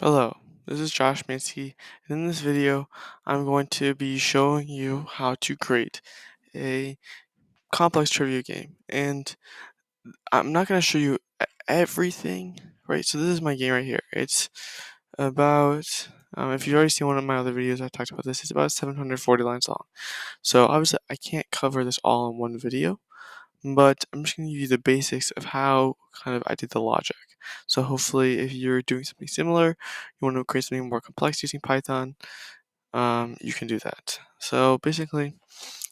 Hello, this is Josh Mansky, and in this video, I'm going to be showing you how to create a complex trivia game. And I'm not going to show you everything, right? So this is my game right here. It's about, if you've already seen one of my other videos, I talked about this. It's about 740 lines long. So obviously, I can't cover this all in one video, but I'm just going to give you the basics of how kind of I did the logic. So hopefully, if you're doing something similar, you want to create something more complex using Python, you can do that. So basically,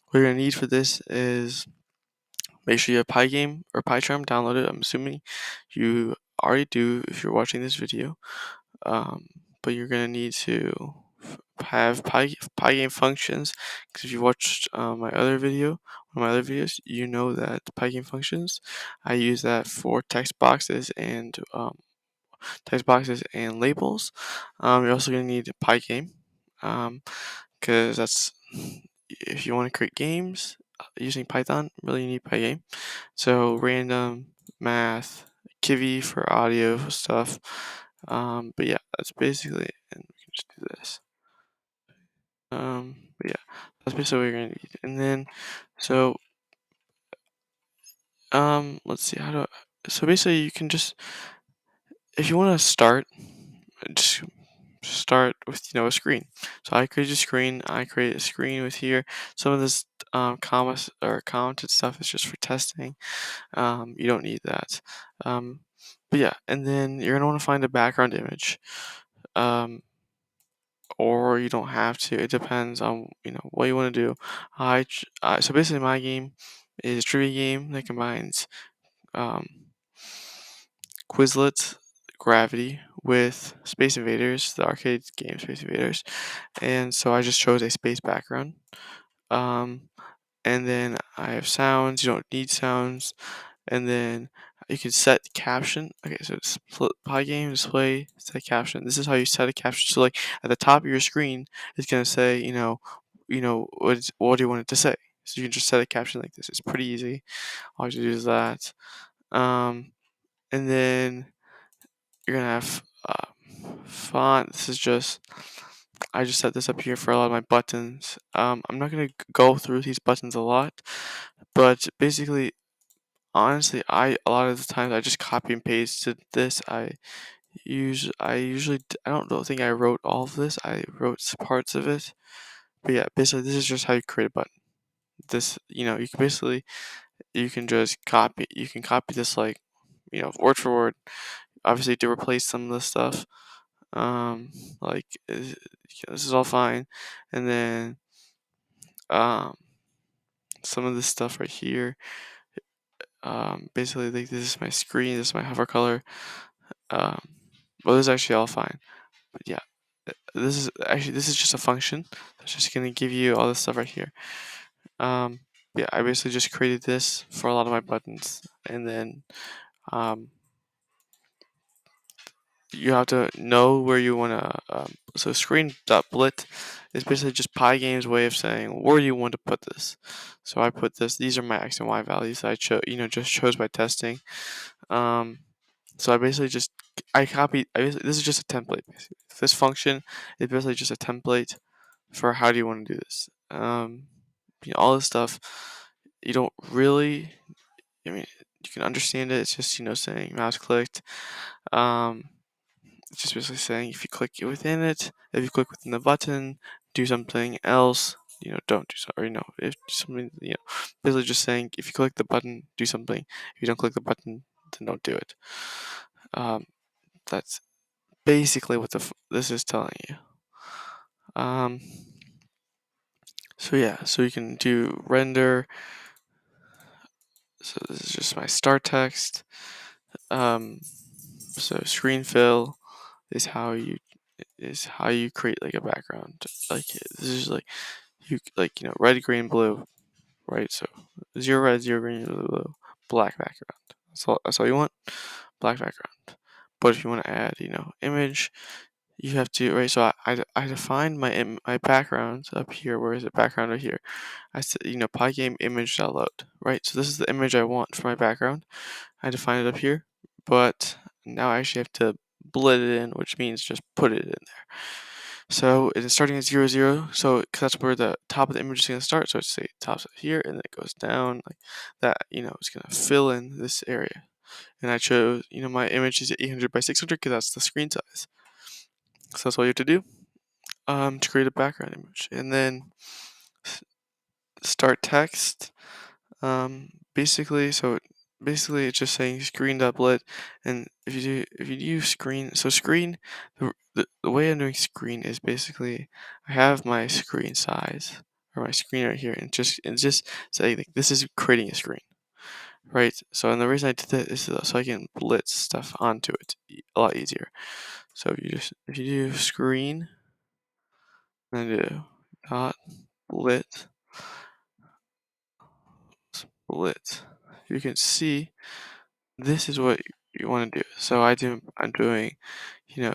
what you're gonna need for this is make sure you have Pygame or PyCharm downloaded. I'm assuming you already do if you're watching this video. Um, but you're gonna need to have Pygame functions because if you watched my other video, one of my other videos, you know that Pygame functions. I use that for text boxes and labels. You're also gonna need Pygame. Because that's if you want to create games using Python, really you need Pygame. So random, math, Kivi for audio stuff. But yeah, that's basically it. And we can just do this. But yeah, that's basically what you're gonna need. And then, so let's see how to. So basically, you can just if you want to just start with a screen. So I create a screen. I create a screen with here. Some of this commas or commented stuff is just for testing. You don't need that. But yeah, and then you're gonna want to find a background image. Um, or you don't have to. It depends on what you want to do. So basically my game is a trivia game that combines um, Quizlet, Gravity with Space Invaders, the arcade game Space Invaders, and so I just chose a space background. Um, and then I have sounds. You don't need sounds, and then you can set caption. Okay, so it's Pygame display set caption. This is how you set a caption. So like at the top of your screen, it's gonna say what do you want it to say. So you can just set a caption like this. It's pretty easy. All you have to do is that. And then you're gonna have font. This is just I just set this up here for a lot of my buttons. I'm not gonna go through these buttons a lot, but basically, honestly, a lot of the times I just copy and pasted this. I don't know, think I wrote all of this. I wrote parts of it, but yeah, basically this is just how you create a button. This you can basically just copy. You can copy this like word for word. Obviously to replace some of the stuff. Um, like this is all fine, and then um some of this stuff right here. Basically like this is my screen. This is my hover color. Um, well, this is actually all fine. But yeah, this is just a function that's just gonna give you all this stuff right here. Um, yeah, I basically just created this for a lot of my buttons, and then um, you have to know where you wanna. So screen.blit is basically just Pygame's way of saying where do you want to put this. So I put this. These are my x and y values that I just chose by testing. Um, So I basically just I copied. This is just a template. Basically. This function is basically just a template for how do you want to do this. All this stuff you don't really. I mean, you can understand it. It's just saying mouse clicked. Um, it's just basically saying if you click within it, if you click within the button, do something else. Don't do so, or if something basically just saying if you click the button, do something. If you don't click the button, then don't do it. Um, that's basically what this is telling you. Um, so yeah, so you can do render. So this is just my start text. So screen fill is how you create like a background. Like this is like red, green, blue, right? So 0 red, 0 green, 0 blue, black background. That's all you want, black background. But if you want to add image, you have to right. So I defined my background up here. Where is it? Background right here. I said Pygame image download. Right. So this is the image I want for my background. I define it up here, but now I actually have to blend it in, which means just put it in there. So it is starting at 0, 0. So 'cause that's where the top of the image is going to start. So it's say tops here and then it goes down like that. It's going to fill in this area. And I chose, my image is 800 by 600 because that's the screen size. So that's all you have to do to create a background image. And then start text. Basically it's just saying screen doublet, and if you do screen, so screen, the way I'm doing screen is basically I have my screen size or my screen right here, and just say like this is creating a screen, right? So and the reason I did that is so I can blitz stuff onto it a lot easier. So if you do screen and do dot blitz blitz, you can see this is what you want to do. So I'm doing,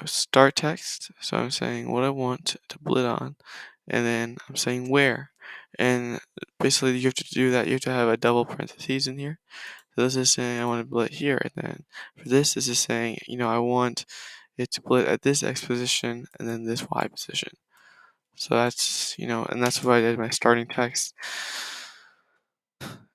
start text. So I'm saying what I want to blit on, and then I'm saying where. And basically you have to do that. You have to have a double parentheses in here. So this is saying I want to blit here, and then for this is saying, I want it to blit at this X position and then this Y position. So that's, and that's what I did my starting text.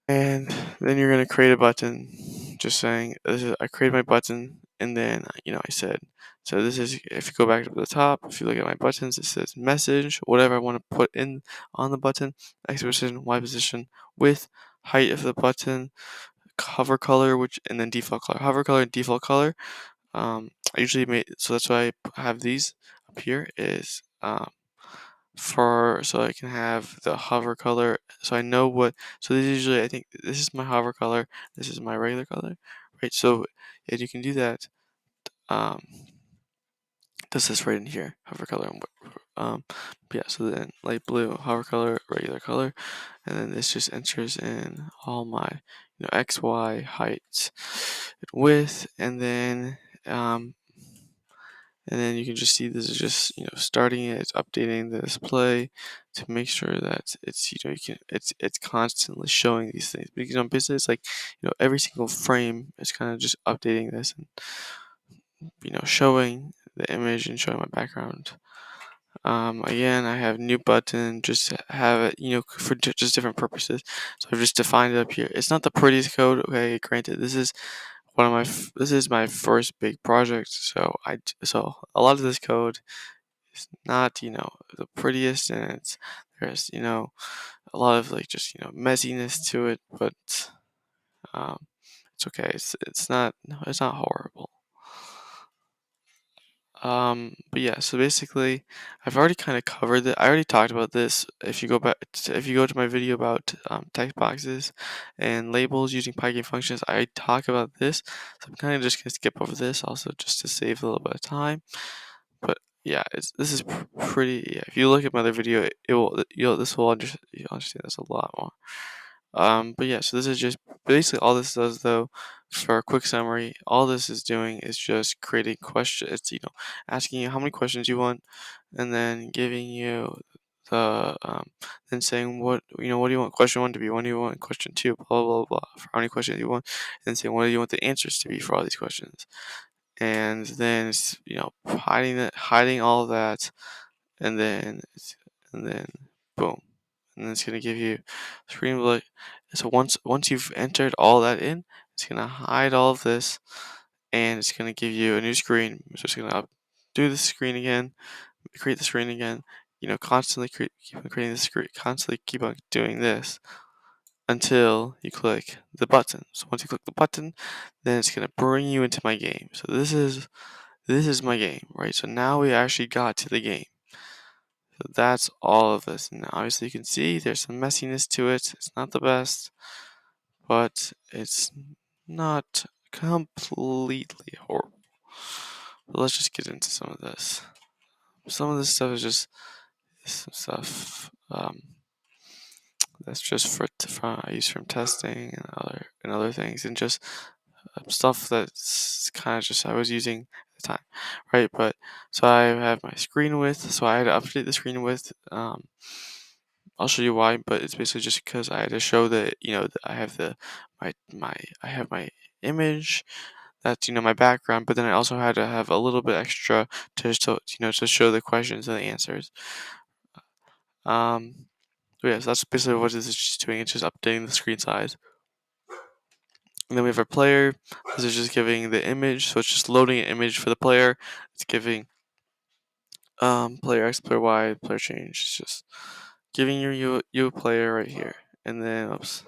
And then you're going to create a button just saying I created my button, and then I said, so this is, if you go back to the top, if you look at my buttons, it says message, whatever I want to put in on the button, X position, Y position, width, height of the button, hover color, and then default color. Hover color and default color, I usually make, so that's why I have these up here is so I can have the hover color, so I know what. So this is usually, I think this is my hover color, this is my regular color, right? So if you can do that, um, this is right in here, hover color. Yeah. So then light blue, hover color, regular color, and then this just enters in all my X, Y, height, width, and then you can just see this is just starting it, it's updating the display to make sure that it's it's constantly showing these things, because basically it's like every single frame is kind of just updating this and showing the image and showing my background. Again, I have new button, just have it, for just different purposes. So I've just defined it up here. It's not the prettiest code, okay, granted. This is this is my first big project, so a lot of this code is not, the prettiest, and there's, a lot of like just, messiness to it, but um, it's okay. It's not, no, it's not horrible. But yeah, so basically, I've already kind of covered it. I already talked about this. If you go to my video about text boxes and labels using Pygame functions, I talk about this. So I'm kind of just gonna skip over this, also just to save a little bit of time. But yeah, this is pretty. Yeah, if you look at my other video, you'll understand this a lot more. But yeah, so this is just basically all this does, though. For a quick summary, all this is doing is just creating questions. It's asking you how many questions you want, and then giving you then saying what do you want question one to be, what do you want question two, blah blah blah, for how many questions you want, and then saying what do you want the answers to be for all these questions, and then it's hiding all of that, and then boom, and then it's gonna give you screen blur. So once you've entered all that in, it's gonna hide all of this, and it's gonna give you a new screen. So it's gonna do the screen again, create the screen again. Constantly keep on creating the screen, constantly keep on doing this until you click the button. So once you click the button, then it's gonna bring you into my game. So this is my game, right? So now we actually got to the game. So that's all of this. And obviously you can see there's some messiness to it. It's not the best, but it's not completely horrible. But let's just get into some of this. Some of this stuff is just some stuff that's just I use from testing and other things, and just stuff that's kind of just I was using at the time, right? But so I have my screen width, so I had to update the screen width. I'll show you why, but it's basically just because I had to show that that I have I have my image that's my background, but then I also had to have a little bit extra to show the questions and the answers. Um, so yeah, so that's basically what this is just doing. It's just updating the screen size. And then we have our player. This is just giving the image, so it's just loading an image for the player. It's giving player X, player Y, player change. It's just giving you a player right here. And then oops.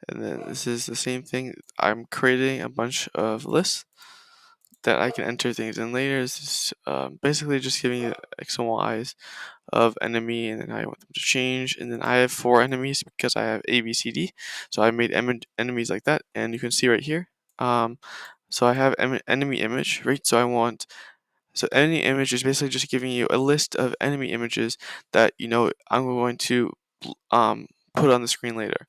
And then this is the same thing. I'm creating a bunch of lists that I can enter things in later. This is basically just giving you X and Y's of enemy, and then I want them to change. And then I have 4 enemies because I have A, B, C, D. So I made enemies like that, and you can see right here. So I have enemy image, right? So any image is basically just giving you a list of enemy images that I'm going to um put on the screen later,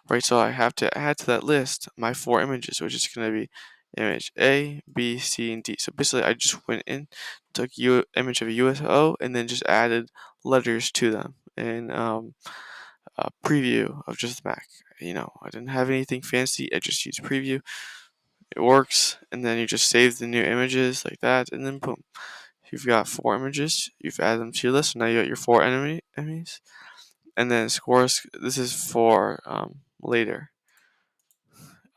right? So I have to add to that list my 4 images, which is going to be image A, B, C, and D. So basically, I just went in, took image of a UFO, and then just added letters to them in a preview of just the Mac. I didn't have anything fancy. I just used preview. It works, and then you just save the new images like that, and then boom. You've got 4 images. You've added them to your list. So now you got your 4 enemies, and then scores. This is for later.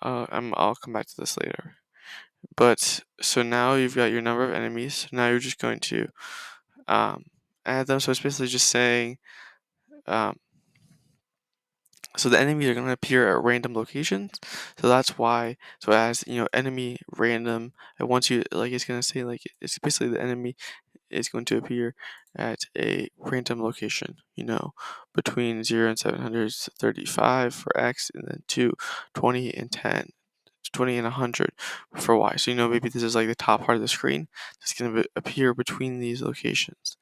I'll come back to this later. But so now you've got your number of enemies. Now you're just going to um, add them. So it's basically just saying. Um, so the enemies are going to appear at random locations. So that's why. So as enemy random. And once you it's going to say it's basically the enemy is going to appear at a random location, between 0 and 735 for X, and then 2, 20, and 10, 20 and 100 for Y. So, maybe this is like the top part of the screen that's going to appear between these locations,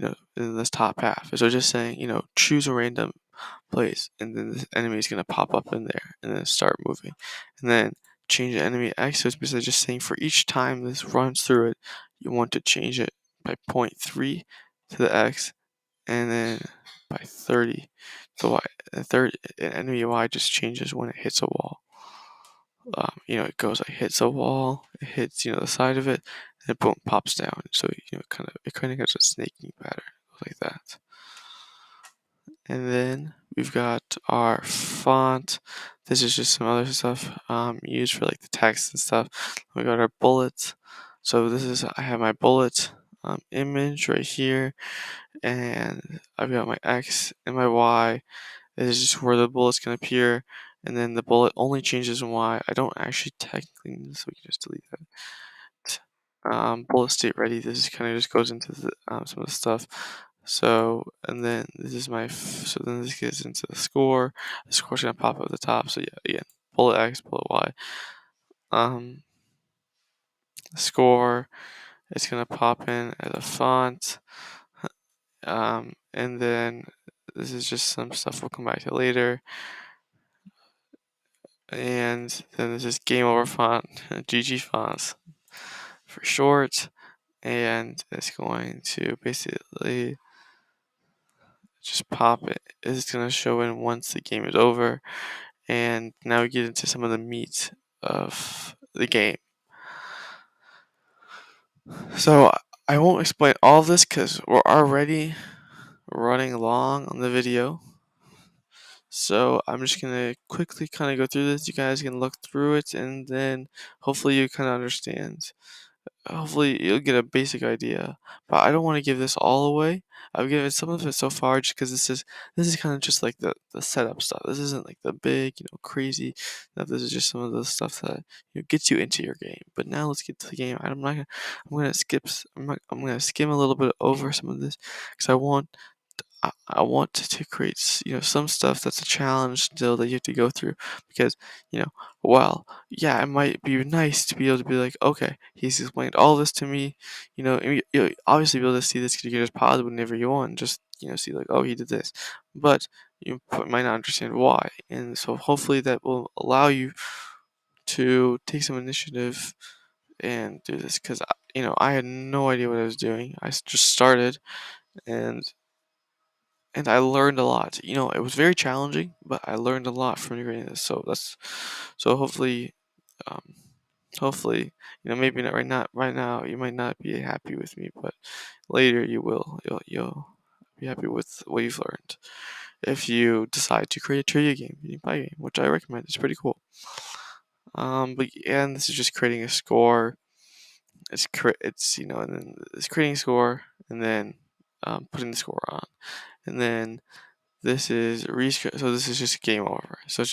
in this top half. So just saying, choose a random place, and then this enemy is going to pop up in there and then start moving. And then change the enemy X. So it's basically just saying for each time this runs through it, you want to change it by 0.3 to the X, and then by 30 to Y. And enemy Y just changes when it hits a wall. It goes hits a wall, it hits the side of it, and it boom pops down. So it kind of gets a snaking pattern like that. And then we've got our font. This is just some other stuff used for the text and stuff. We got our bullets. So I have my bullet image right here, and I've got my X and my Y. This is just where the bullet's gonna appear, and then the bullet only changes in Y. I don't actually technically need this, so we can just delete that. Bullet state ready. This kind of just goes into some of the stuff. So, and then this is so then this gets into the score. The score's gonna pop up at the top. So yeah, again, bullet X, bullet Y. The score is gonna pop in as a font. And then this is just some stuff we'll come back to later. And then this is game over font, GG fonts for short. And it's going to basically just pop it. It's going to show in once the game is over. And now we get into some of the meat of the game. So I won't explain all of this because we're already running long on the video. So I'm just going to quickly kind of go through this. You guys can look through it, and then hopefully you kind of understand. Hopefully you'll get a basic idea, but I don't want to give this all away. I've given some of it so far just because this is kind of just like the setup stuff. This isn't like the big crazy stuff. This is just some of the stuff that gets you into your game. But now let's get to the game. I'm gonna I'm gonna skim a little bit over some of this because I want to create some stuff that's a challenge still that you have to go through because well, yeah, it might be nice to be able to be like, okay, he's explained all this to me, and you'll obviously be able to see this because you can just pause whenever you want and just see like, oh, he did this, but you might not understand why, and so hopefully that will allow you to take some initiative and do this because I had no idea what I was doing. Just started and I learned a lot. It was very challenging, but I learned a lot from creating this. So hopefully, um, hopefully, maybe not right now. You might not be happy with me, but later you will. You'll be happy with what you've learned if you decide to create a trivia game using Pygame, which I recommend. It's pretty cool. But yeah, and this is just creating a score. It's and then it's creating a score and then putting the score on, and then this is so this is just game over. So it's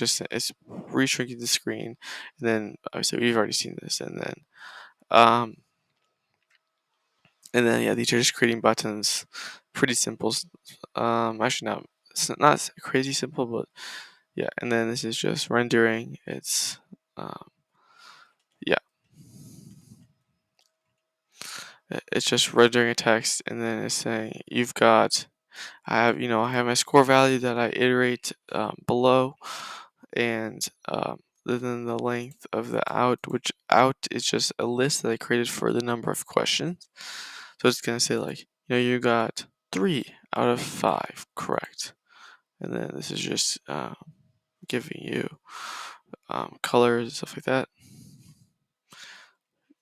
reshrinking the screen, and then obviously we've already seen this, um and then yeah, these are just creating buttons, pretty simple. Actually not not crazy simple, but yeah. And then this is just rendering. Yeah, it's just rendering a text, and then it's saying you've got. I have my score value that I iterate below, and then the length of the out, which out is just a list that I created for the number of questions. So it's gonna say like, you got 3 out of 5 correct, and then this is just giving you colors and stuff like that,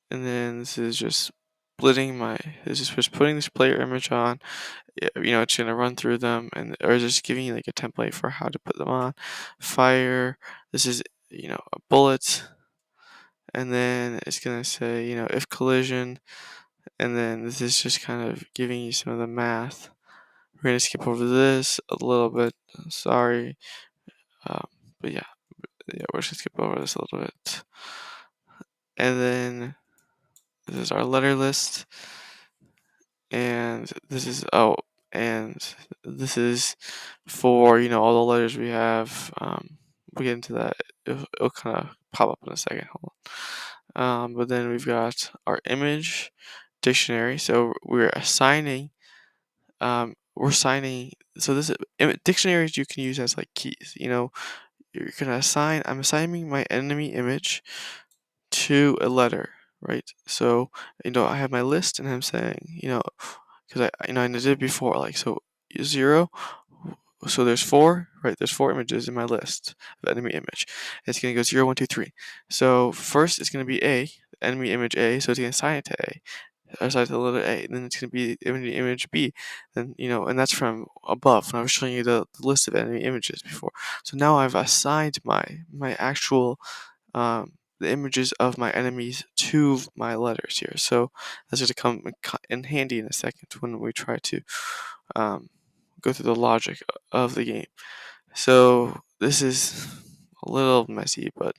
and then this is just splitting my. This is just putting this player image on. It's gonna run through them or just giving you like a template for how to put them on. Fire. This is a bullet, and then it's gonna say if collision, and then this is just kind of giving you some of the math. We're gonna skip over this a little bit. Sorry, um, but yeah, we're just gonna skip over this a little bit, and then this is our letter list. And and this is for all the letters we have. We'll get into that. It'll kind of pop up in a second. Hold on. But then we've got our image dictionary. So we're assigning. So dictionaries you can use as like keys. You're gonna assign. I'm assigning my enemy image to a letter, right? So I have my list, and I'm saying because I did it before, like, so 0. So there's 4, right? There's 4 images in my list of enemy image. It's gonna go 0, 1, 2, 3. So first it's gonna be A, enemy image A. So it's gonna assign it to A, assign it to the letter A. And then it's gonna be enemy image B. Then and that's from above. When I was showing you the list of enemy images before. So now I've assigned my actual the images of my enemies to my letters here. So that's going to come in handy in a second when we try to um, go through the logic of the game. So this is a little messy, but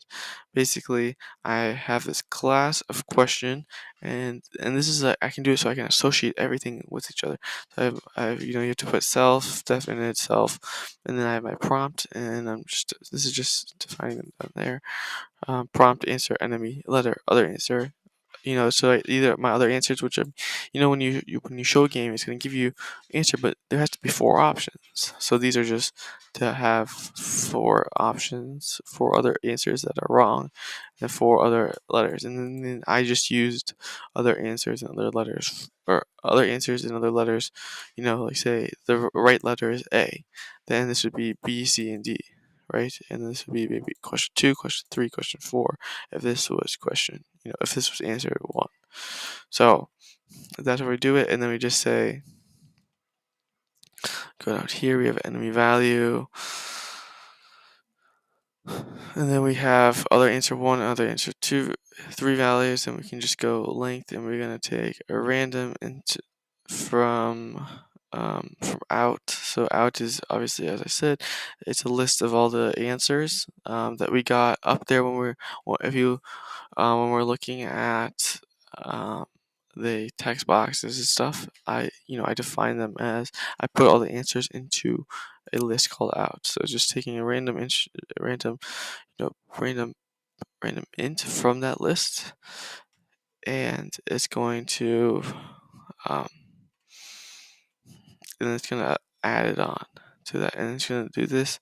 basically I have this class of question, and this is I can do it so I can associate everything with each other. So you have to put self, definite self, and then I have my prompt, and this is just defining them down there. Prompt answer enemy letter other answer. So either my other answers, which are, when you show a game, it's going to give you answer, but there has to be 4 options. So these are just to have 4 options, 4 other answers that are wrong, and 4 other letters. And then I just used other answers and other letters, or other answers and other letters. Like say the right letter is A, then this would be B, C, and D. Right, and this would be maybe question 2, question 3, question 4. If this was if this was answer 1. So that's where we do it, and then we just say, go down here. We have enemy value, and then we have other answer 1, other answer 2, 3 values, and we can just go length, and we're gonna take a random from out. So out is obviously, as I said, it's a list of all the answers that we got up there when we're looking at um, the text boxes and stuff. I define them as I put all the answers into a list called out. So just taking a random you know random random int from that list, and it's going to um, and it's gonna add it on to that, and it's gonna do this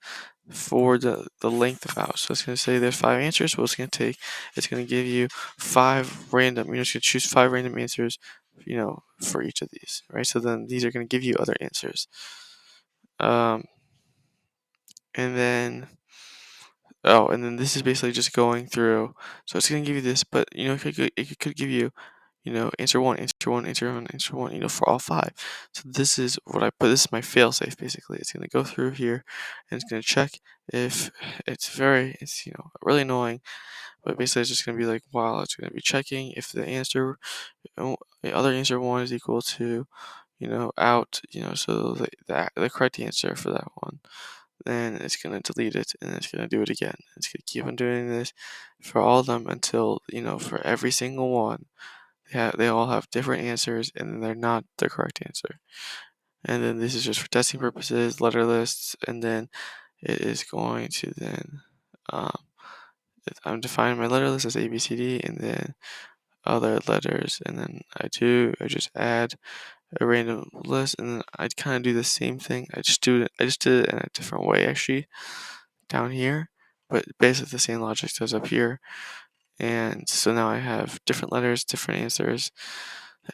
for the length of out. So it's gonna say there's 5 answers. Well, it's gonna give you 5 random. It's gonna choose 5 random answers, for each of these, right? So then these are gonna give you other answers. Um, and then Oh, and then this is basically just going through. So it's gonna give you this, but it could give you, answer one, answer one, answer one, answer one, for all five. So this is what I put. This is my fail safe basically. It's gonna go through here, and it's gonna check if it's really annoying, but basically it's just gonna be like while it's gonna be checking if the other answer one is equal to out, so the correct answer for that one, then it's gonna delete it and it's gonna do it again. It's gonna keep on doing this for all of them until for every single one, they all have different answers and they're not the correct answer. And then this is just for testing purposes, letter lists, and then it is going to then um, I'm defining my letter list as A B C D, and then other letters, and then I just add a random list, and then I kind of do the same thing. I just did it in a different way actually down here, but basically the same logic does up here. And so now I have different letters, different answers,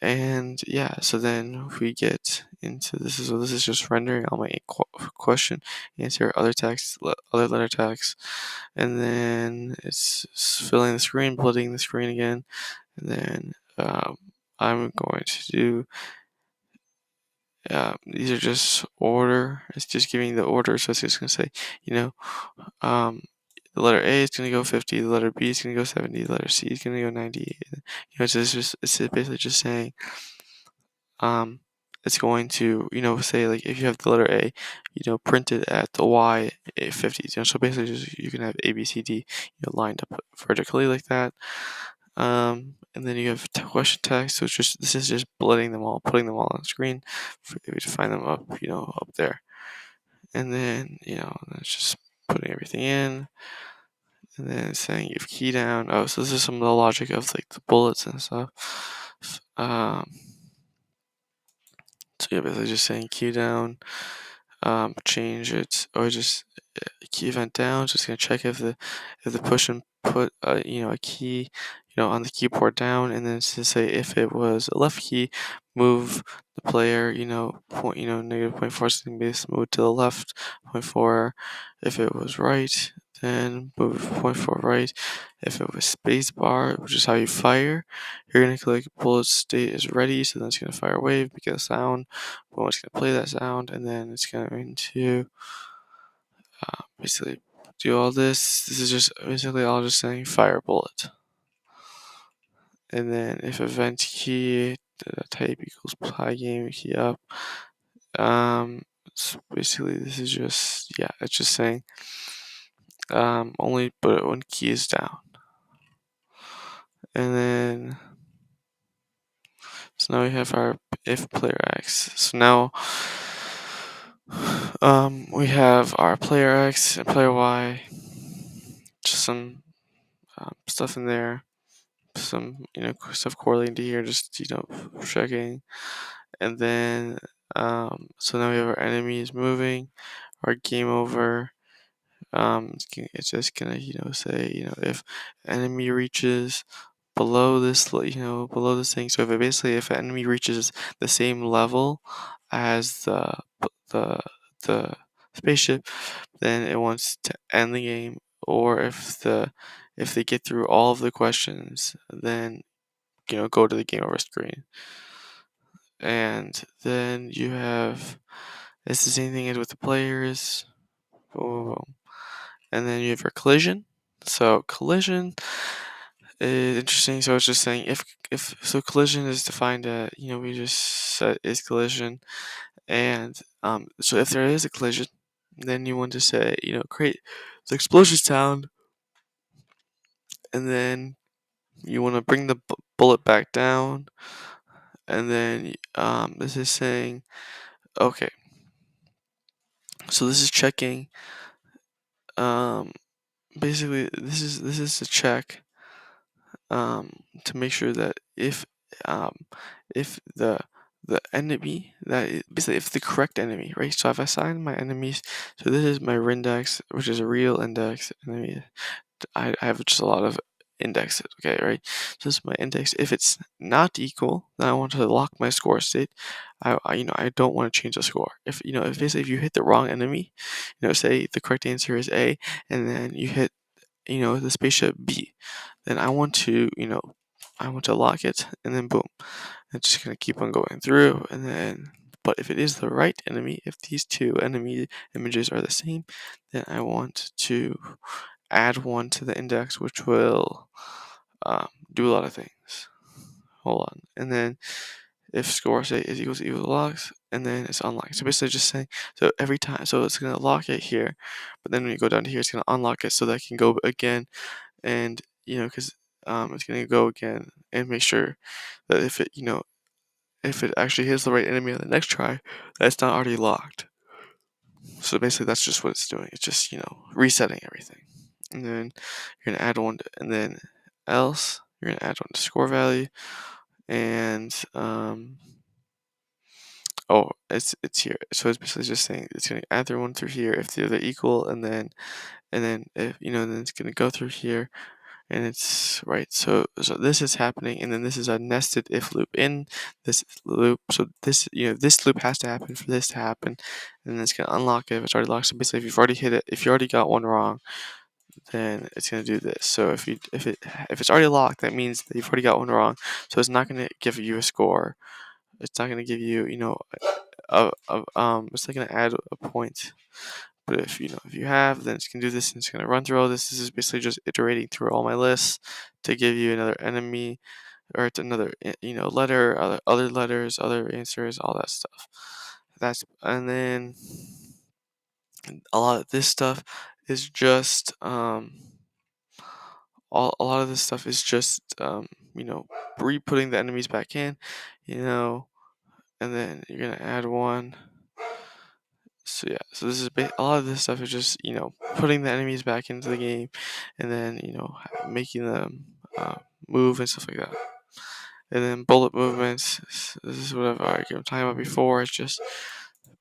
and yeah. So then we get into this is just rendering all my question, answer, other text, other letter text, and then it's filling the screen, building the screen again, and then I'm going to do. These are just order. It's just giving the order, so it's just gonna say, you know, um, the letter A is gonna go 50, the letter B is gonna go 70, the letter C is gonna go 90. So it's basically just saying, um, it's going to, say like if you have the letter A, printed at the Y 50. So basically just you can have A, B, C, D, lined up vertically like that. And then you have question text, so this is just blending them all, putting them all on the screen for you to find them up, up there. And then, it's just putting everything in, and then it's saying you have key down. Oh, so this is some of the logic of like the bullets and stuff. So yeah, basically just saying key down, change it, or just key event down. Just gonna check if the push and put a key on the keyboard down, and then to say if it was a left key, move the player point negative 0.4 something base, move to the left 0.4. If it was right, then move 0.4 right. If it was space bar, which is how you fire, you're gonna click bullet state is ready, so then it's gonna fire a wave, make a sound. Boom, it's gonna play that sound, and then it's going to basically do all this. This is just basically all just saying fire bullet. And then if event key type equals Pygame key up, so basically this is just, yeah, it's just saying only put it when key is down. And then so now we have our if player X. So now we have our player X and player Y, just some stuff in there, some stuff correlating to here, just checking. And then so now we have our enemies moving, our game over. It's just gonna say if enemy reaches below this below this thing. So if an enemy reaches the same level as the the spaceship, then it wants to end the game. Or if they get through all of the questions, then go to the game over screen. And then you have it's the same thing as with the players. Boom. And then you have your collision. So collision is interesting. So it's just saying if so collision is defined at we just set is collision, and so if there is a collision, then you want to say create the explosion sound, and then you want to bring the bullet back down, and then this is saying okay. So this is checking. Um, basically this is a check to make sure that um, if the enemy basically if the correct enemy, right? So I've assigned my enemies. So this is my Rindex, which is a real index enemy. I have just a lot of indexes, okay, right? So this is my index. If it's not equal, then I want to lock my score state. I don't want to change the score. If basically if you hit the wrong enemy, say the correct answer is A, and then you hit the spaceship B. Then I want to, I want to lock it, and then boom. It's just gonna keep on going through, and then, but if it is the right enemy, if these two enemy images are the same, then I want to add one to the index, which will do a lot of things. Hold on, and then if score say is equals to locks, and then it's unlocked. So basically, just saying, so every time, so it's gonna lock it here, but then when you go down to here, it's gonna unlock it so that it can go again, and because it's gonna go again and make sure that if it actually hits the right enemy on the next try, that's not already locked. So basically, that's just what it's doing. It's just resetting everything, and then you're gonna add one, and then else you're gonna add one to score value, and oh, it's here. So it's basically just saying it's gonna add their one through here if they're equal, and then if then it's gonna go through here, and it's right. So this is happening, and then this is a nested if loop in this loop. So this loop has to happen for this to happen, and then it's gonna unlock it if it's already locked. So basically, if you've already hit it, if you already got one wrong, then it's gonna do this. So if it's already locked, that means that you've already got one wrong. So it's not gonna give you a score. It's not gonna give you it's not gonna add a point. But if you have, then it's gonna do this, and it's gonna run through all this. This is basically just iterating through all my lists to give you another enemy, or it's another letter, other letters, other answers, all that stuff. And then a lot of this stuff is just a lot of this stuff is just re-putting the enemies back in, you know, and then you're gonna add one. So yeah, so this is a lot of this stuff is just putting the enemies back into the game, and then making them move and stuff like that. And then bullet movements. This is what I'm talking about before. It's just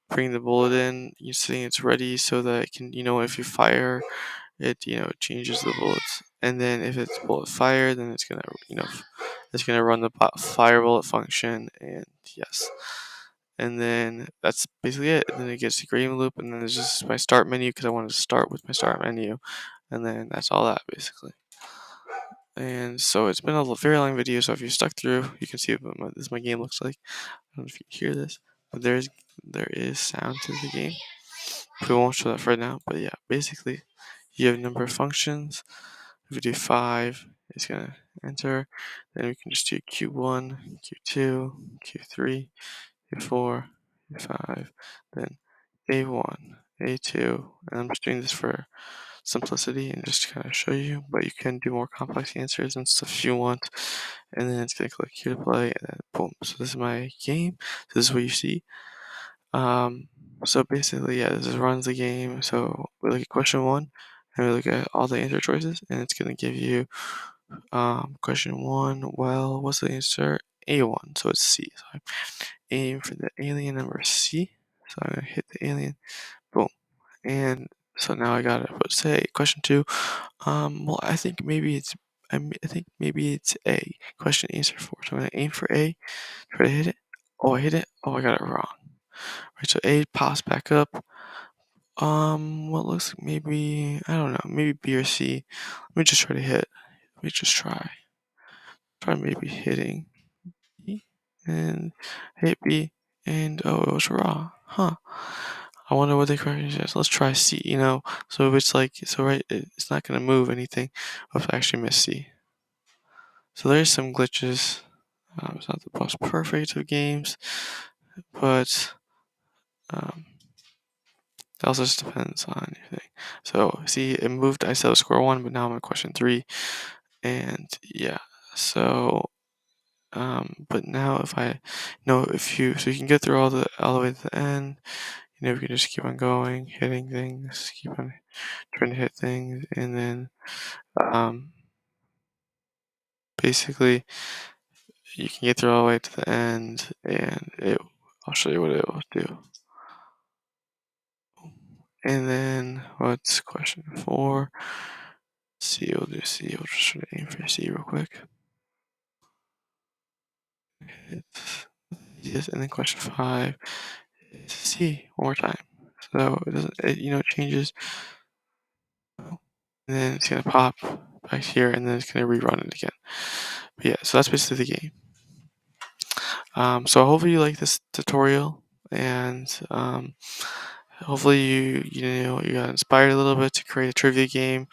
bring the bullet in, you saying it's ready so that it can if you fire it, changes the bullets. And then if it's bullet fire, then it's gonna it's gonna run the fire bullet function, and yes. And then that's basically it. And then it gets the gradient loop, and then there's just my start menu because I wanted to start with my start menu, and then that's all that basically. And so it's been a very long video, so if you stuck through, you can see what this my game looks like. I don't know if you can hear this, but there is sound to the game. We won't show that for right now, but yeah, basically you have a number of functions. If we do 5, it's gonna enter. Then we can just do Q1, Q2, Q3, Q4, Q5, then A1, A2, and I'm just doing this for simplicity and just to kind of show you, but you can do more complex answers and stuff if you want. And then it's gonna click here to play, and then boom. So this is my game. So this is what you see. Um, so basically, yeah, this is runs the game. So we look at question 1, and we look at all the answer choices, and it's gonna give you question 1. Well, what's the answer? A1. So it's C. So I aim for the alien number C. So I'm gonna hit the alien. Boom. And so now I gotta put say question 2. Well, I think maybe it's I think maybe it's A. Question answer 4. So I'm gonna aim for A. Try to hit it. Oh, I hit it. Oh, I got it wrong. Right, so A pops back up. What looks like maybe, I don't know, maybe B or C. Let me just try to hit. Let me just try. Try maybe hitting B and hit B, and oh, it was wrong. Huh. I wonder what the correction is. Let's try C, So if it's like, so right, it's not gonna move anything if I actually miss C. So there's some glitches. It's not the most perfect of games, but it also just depends on your thing. So see, it moved. I said score 1, but now I'm at question 3, and yeah. So but now if I know if you so you can get through all the way to the end. We can just keep on going, hitting things, keep on trying to hit things, and then basically you can get through all the way to the end, and I'll show you what it will do. And then what's question 4? C, we'll do C. We'll just try to aim for C real quick. Yes, and then question 5 is C one more time. So it doesn't, it changes. and then it's gonna pop back here, and then it's gonna rerun it again. But yeah, so that's basically the game. So hopefully you like this tutorial, and hopefully you got inspired a little bit to create a trivia game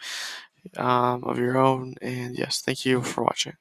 of your own. And yes, thank you for watching.